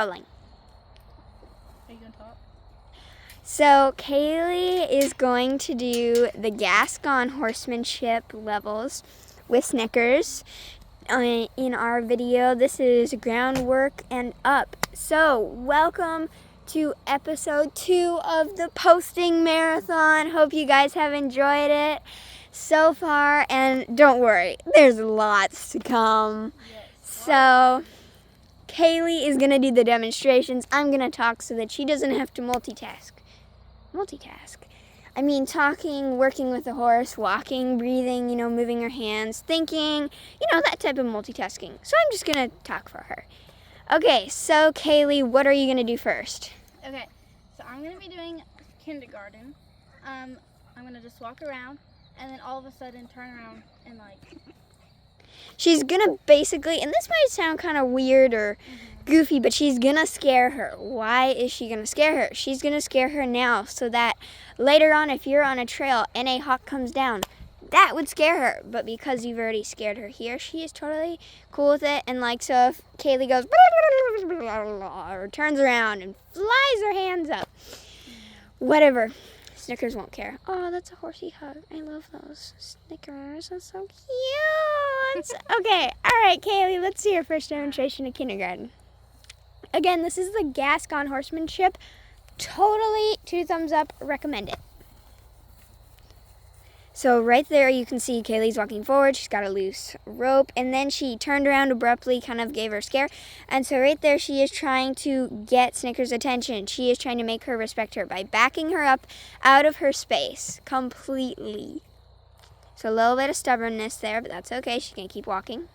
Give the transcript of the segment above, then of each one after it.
Rolling. Are you going to talk? So Kaylee is going to do the Gascon horsemanship levels with Snickers in our video. This is groundwork and up. So welcome to episode 2 of the posting marathon. Hope you guys have enjoyed it so far, and don't worry, there's lots to come. Yes. So Kaylee is going to do the demonstrations. I'm going to talk so that she doesn't have to multitask. I mean, talking, working with the horse, walking, breathing, moving her hands, thinking, that type of multitasking. So I'm just going to talk for her. Okay, so Kaylee, what are you going to do first? Okay, so I'm going to be doing kindergarten. I'm going to just walk around and then all of a sudden turn around and She's going to basically, and this might sound kind of weird or goofy, but she's going to scare her. Why is she going to scare her? She's going to scare her now so that later on, if you're on a trail and a hawk comes down, that would scare her. But because you've already scared her here, she is totally cool with it. And so if Kaylee goes or turns around and flies her hands up, whatever, Snickers won't care. Oh, that's a horsey hug. I love those. Snickers are so cute. Okay, all right, Kaylee, let's see your first demonstration of kindergarten. Again, this is the Gascon horsemanship. Totally 2 thumbs up, recommend it. So right there you can see Kaylee's walking forward. She's got a loose rope, and then she turned around abruptly, kind of gave her a scare. And so right there she is trying to get Snickers' attention. She is trying to make her respect her by backing her up out of her space completely. So a little bit of stubbornness there, but that's okay. She can keep walking.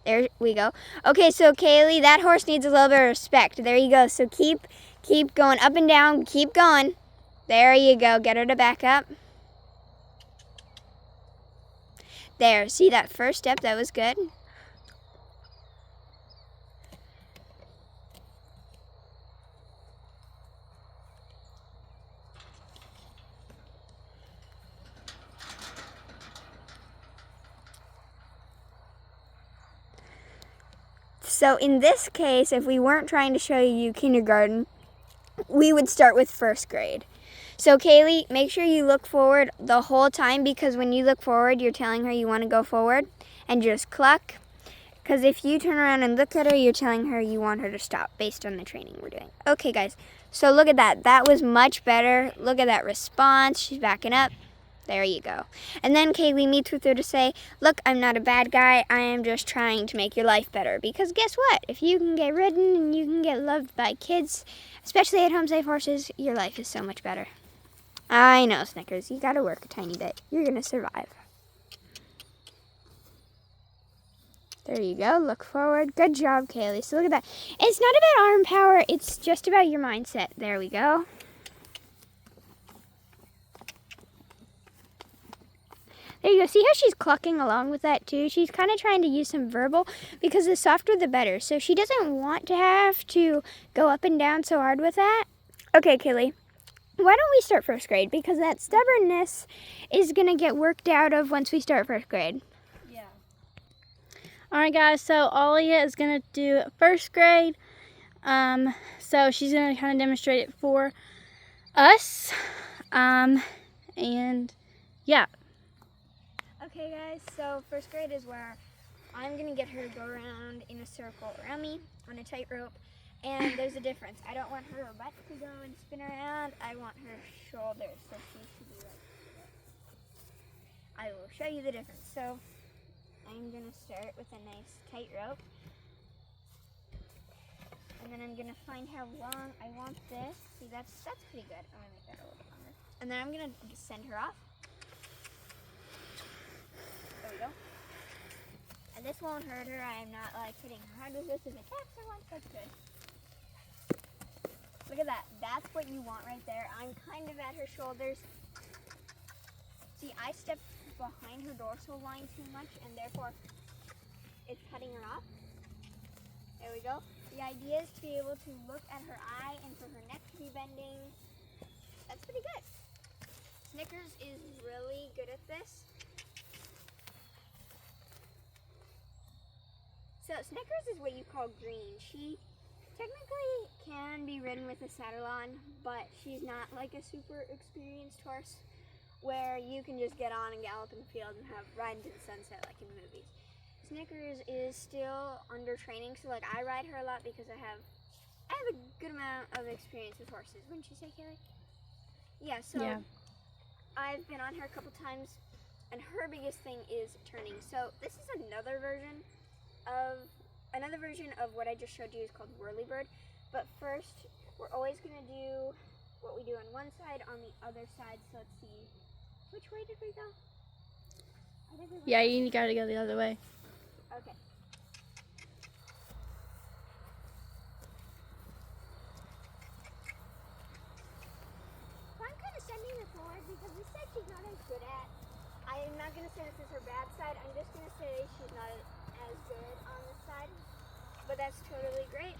There we go. Okay, so Kaylee, that horse needs a little bit of respect. There you go. So keep going up and down. Keep going. There you go. Get her to back up. There. See that first step? That was good. So in this case, if we weren't trying to show you kindergarten, we would start with first grade. So Kaylee, make sure you look forward the whole time, because when you look forward, you're telling her you want to go forward, and just cluck. Because if you turn around and look at her, you're telling her you want her to stop based on the training we're doing. Okay, guys, so look at that. That was much better. Look at that response. She's backing up. There you go. And then Kaylee meets with her to say, look, I'm not a bad guy. I am just trying to make your life better. Because guess what? If you can get ridden and you can get loved by kids, especially at Home Safe Horses, your life is so much better. I know, Snickers. You got to work a tiny bit. You're going to survive. There you go. Look forward. Good job, Kaylee. So look at that. It's not about arm power. It's just about your mindset. There we go. There you go. See how she's clucking along with that too? She's kind of trying to use some verbal, because the softer the better. So she doesn't want to have to go up and down so hard with that. Okay, Kaylee, why don't we start first grade? Because that stubbornness is going to get worked out of once we start first grade. Yeah. Alright guys, so Ollie is going to do first grade. So she's going to kind of demonstrate it for us. And yeah. Okay guys, so first grade is where I'm going to get her to go around in a circle around me on a tightrope, and there's a difference. I don't want her butt to go and spin around. I want her shoulders, so she should be like this. I will show you the difference. So I'm going to start with a nice tightrope, and then I'm going to find how long I want this. See, that's pretty good. I'm going to make that a little bit longer. And then I'm going to send her off. There we go. And this won't hurt her. I am not hitting her hard with this. If it taps her once, that's good. Look at that. That's what you want right there. I'm kind of at her shoulders. See, I stepped behind her dorsal line too much, and therefore it's cutting her off. There we go. The idea is to be able to look at her eye and for her neck to be bending. That's pretty good. Snickers is really good at this. So Snickers is what you call green. She already ridden with a saddle on, but she's not like a super experienced horse where you can just get on and gallop in the field and have ride into the sunset like in the movies. Snickers is still under training, so like I ride her a lot because I have a good amount of experience with horses. Wouldn't you say, Kaylee? Yeah, so Yeah. I've been on her a couple times, and her biggest thing is turning. So this is another version of what I just showed you is called Whirlybird. But first, we're always gonna do what we do on one side on the other side. So let's see, which way did we go? I think we went Yeah, you gotta go the other way. Okay. So I'm kind of sending her forward because we said she's not as good at. I'm not going to say this is her bad side. I'm just going to say she's not as good on this side. But that's totally great.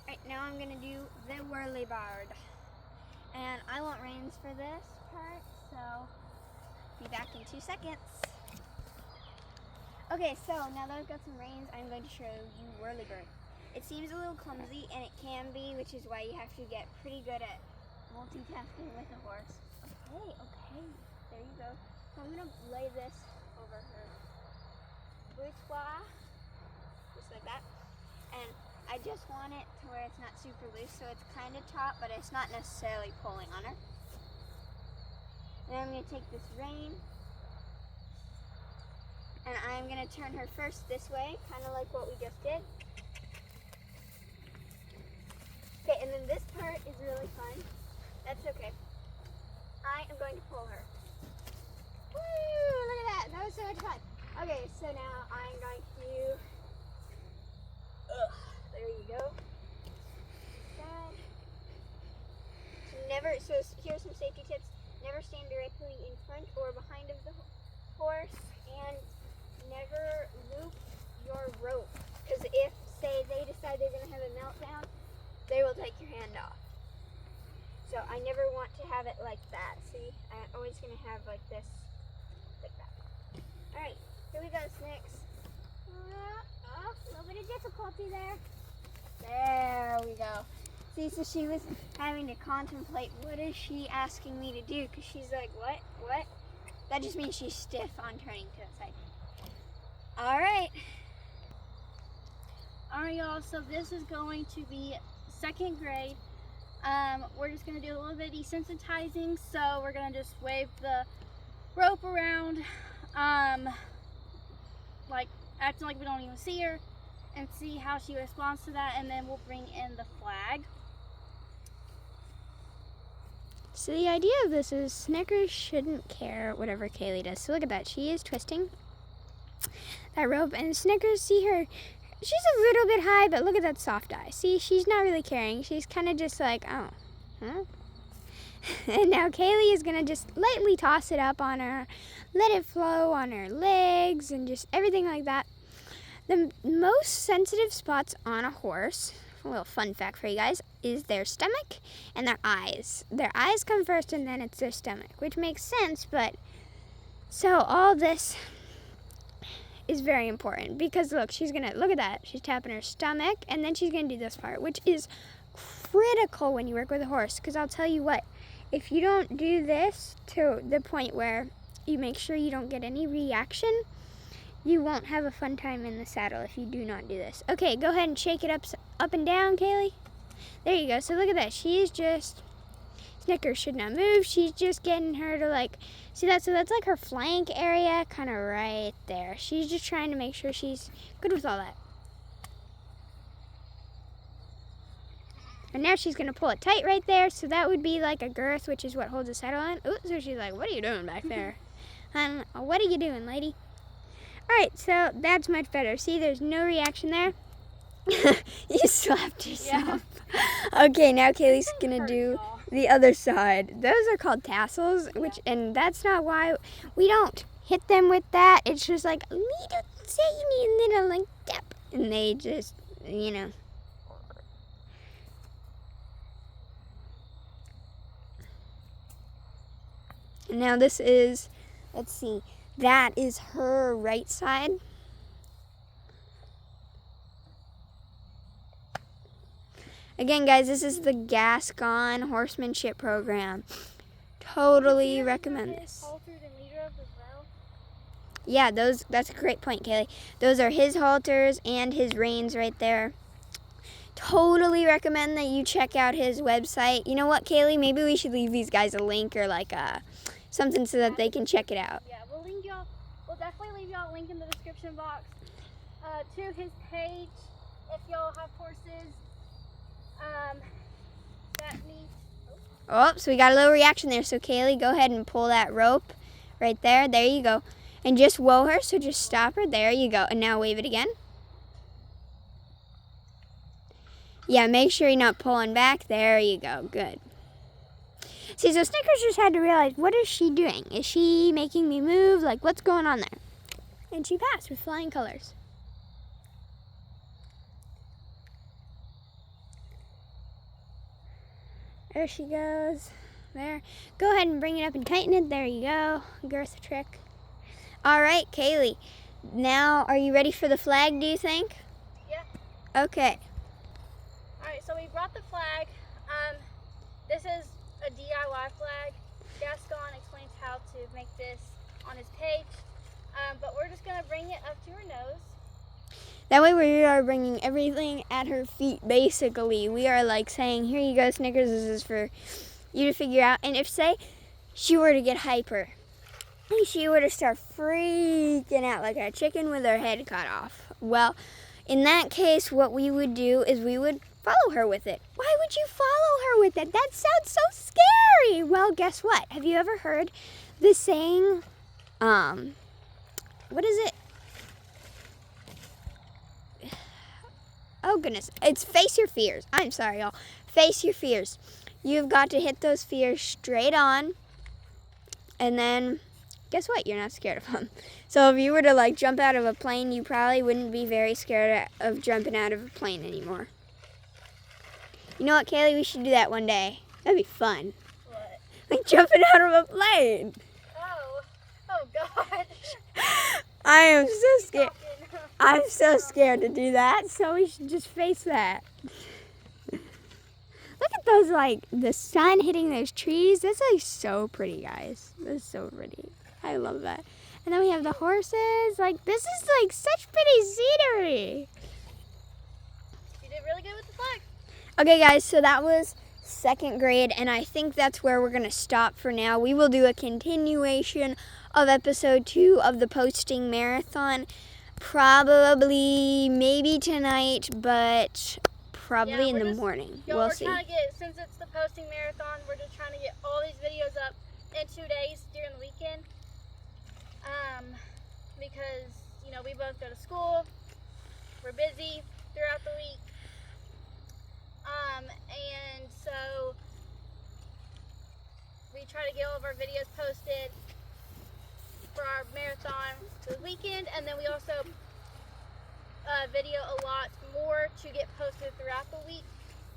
Alright, now I'm going to do the Whirlybird. And I want reins for this part, so be back in 2 seconds. Okay, so now that I've got some reins, I'm going to show you Whirlybird. It seems a little clumsy, and it can be, which is why you have to get pretty good at multitasking with a horse. Okay, there you go. So I'm going to lay this over her boutoir, just like that. And I just want it to where it's not super loose, so it's kind of taut, but it's not necessarily pulling on her. Then I'm going to take this rein, and I'm going to turn her first this way, kind of like what we just did. Okay, and then this part is really fun. That's okay. I am going to pull her. Woo! Look at that. That was so much fun. Okay, so now I'm going to... there you go. So here's some safety tips. Never stand directly in front or behind of the horse, and never loop your rope. Because if, say, they decide they're going to have a meltdown, they will take your hand off. So I never want to have it like that. See, I'm always going to have like this, like that. Alright, here we go, Snicks. A little bit of difficulty there. There we go. See, so she was having to contemplate, what is she asking me to do? Because she's like, what? That just means she's stiff on turning to the side. Alright. Alright, y'all, so this is going to be 2nd grade. We're just going to do a little bit of desensitizing, so we're going to just wave the rope around, like acting like we don't even see her, and see how she responds to that, and then we'll bring in the flag. So the idea of this is Snickers shouldn't care whatever Kaylee does. So look at that. She is twisting that rope, and Snickers, see her, she's a little bit high, but look at that soft eye. See, she's not really caring. She's kind of just like, oh, huh? And now Kaylee is going to just lightly toss it up on her, let it flow on her legs, and just everything like that. The most sensitive spots on a horse, a little fun fact for you guys, is their stomach and their eyes. Their eyes come first, and then it's their stomach, which makes sense, but so all this is very important because look, she's gonna, look at that, she's tapping her stomach, and then she's gonna do this part, which is critical when you work with a horse, because I'll tell you what, if you don't do this to the point where you make sure you don't get any reaction, you won't have a fun time in the saddle if you do not do this. Okay, go ahead and shake it up and down, Kaylee. There you go. So look at that. She's just, Snickers should not move. She's just getting her to like, see that? So that's like her flank area, kind of right there. She's just trying to make sure she's good with all that. And now she's going to pull it tight right there. So that would be like a girth, which is what holds the saddle on. Ooh, so she's like, what are you doing back there? What are you doing, lady? All right, so that's much better. See, there's no reaction there. You slapped yourself. Yeah. Okay, now Kaylee's gonna do the other side. Those are called tassels, which, and that's not why we don't hit them with that. It's just like a little tiny little like tap, and they just, you know. And now this is, let's see, that is her right side. Again, guys, this is the Gascon Horsemanship Program. Totally recommend this. Halters and leader ropes as well? Yeah, that's a great point, Kaylee. Those are his halters and his reins right there. Totally recommend that you check out his website. You know what, Kaylee? Maybe we should leave these guys a link or like something so that they can check it out. Yeah, we'll definitely leave y'all a link in the description box to his page if y'all have horses that need. Oh, so we got a little reaction there. So Kaylee, go ahead and pull that rope right there. There you go. And just whoa her, so just stop her. There you go. And now wave it again. Yeah, make sure you're not pulling back. There you go. Good. See, so Snickers just had to realize, what is she doing? Is she making me move? Like, what's going on there? And she passed with flying colors. There she goes. There. Go ahead and bring it up and tighten it. There you go. Girth trick. All right, Kaylee. Now, are you ready for the flag, do you think? Yeah. Okay. All right, so we brought the flag. This is a DIY flag. Gascon explains how to make this on his page. But we're just gonna bring it up to her nose. That way we are bringing everything at her feet, basically. We are like saying, here you go, Snickers, this is for you to figure out. And if, say, she were to get hyper, and she were to start freaking out like a chicken with her head cut off, well, in that case, what we would do is we would follow her with it. Why would you follow her with it? That sounds so scary. Well, guess what? Have you ever heard the saying, what is it? Oh, goodness. It's face your fears. I'm sorry, y'all. Face your fears. You've got to hit those fears straight on. And then, guess what? You're not scared of them. So if you were to, like, jump out of a plane, you probably wouldn't be very scared of jumping out of a plane anymore. You know what, Kaylee? We should do that one day. That'd be fun. What? Like jumping out of a plane. Oh God. I am so scared. I'm so scared to do that, so we should just face that. Look at those, like, the sun hitting those trees. That's, like, so pretty, guys. That's so pretty. I love that. And then we have the horses. Like, this is, like, such pretty scenery. You did really good with the flag. Okay, guys, so that was 2nd grade, and I think that's where we're going to stop for now. We will do a continuation of episode 2 of the posting marathon. Probably, maybe tonight, but probably in the morning. We'll see. Since it's the posting marathon, we're just trying to get all these videos up in 2 days during the weekend. Because, you know, we both go to school. We're busy throughout the week. And so we try to get all of our videos posted for our marathon for the weekend, and then we also video a lot more to get posted throughout the week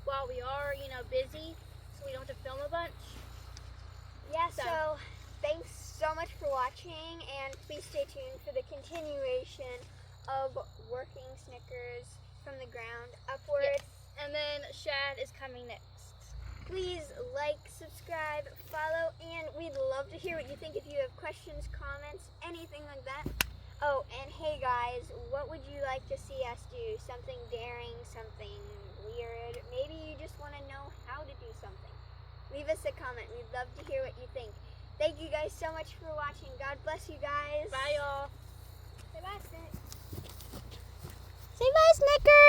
while we are, you know, busy, so we don't have to film a bunch. Yeah, so thanks so much for watching, and please stay tuned for the continuation of working Snickers from the ground upwards. Yes. And then Shad is coming next. Please like, subscribe, follow, and we'd love to hear what you think if you have questions, comments, anything like that. Oh, and hey guys, what would you like to see us do? Something daring, something weird? Maybe you just want to know how to do something. Leave us a comment. We'd love to hear what you think. Thank you guys so much for watching. God bless you guys. Bye, y'all. Say bye, Snick. Say bye, Snickers.